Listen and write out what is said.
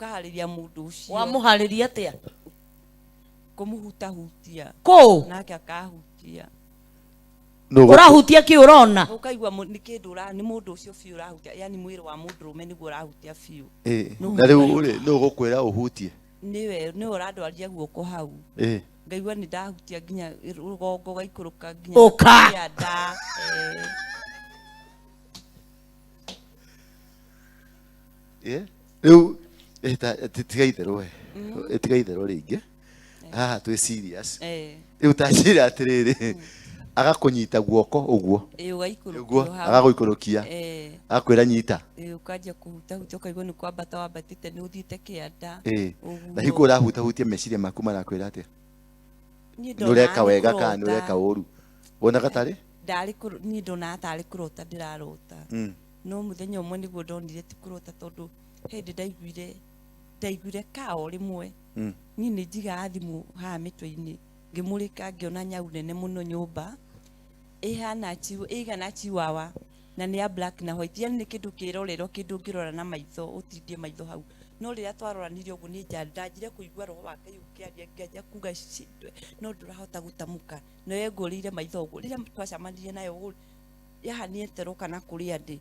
ukahariria mundu ucio wamuhariria atia kumuhutahutia ko nake akahutia urahutia ki urona ukaigua ni kindu ni mundu ucio biu urahutia yani mwiri wa mundu rume niguo urahutia biu na riu uri no gukwira uhutie niwe urandwaria guoko hau ngaigua ni ndahutia nginya rugongo gaikuruka nginya uka nda riu tigaitherwo tigaitherwo ringi haha twi serious riu tajira atiriri agakunyita guoko uguo uguo agaguikurukia akwira nyita ukaja kuhutahutia ukaigua ni kwambata wambatite ni uthiite kianda na hiko urahutahutia meciria maku marakwira atia nureka wega kana nureka uru wona gatari ni ndona atari kurota ndirarota no muthenya umwe niguo ndonire ti kurota tondu hindi ndaiguire kao rimwe ni njiga thimu haha mitwe-ini ngimurika ngiona nyau nene muno nyumba igana chiwawa na ni ya black na white yani ni kindu kirorero kindu ngirora na maitho utindie maitho hau no riria twaroranirie uguo ni ndanjire kuigua roho wake yukiaria ngiaja kuga shindwe no ndurahota gutamuka no yengurire maitho uguo riria twacamanirie nayo yahaniete roka na kuria ndi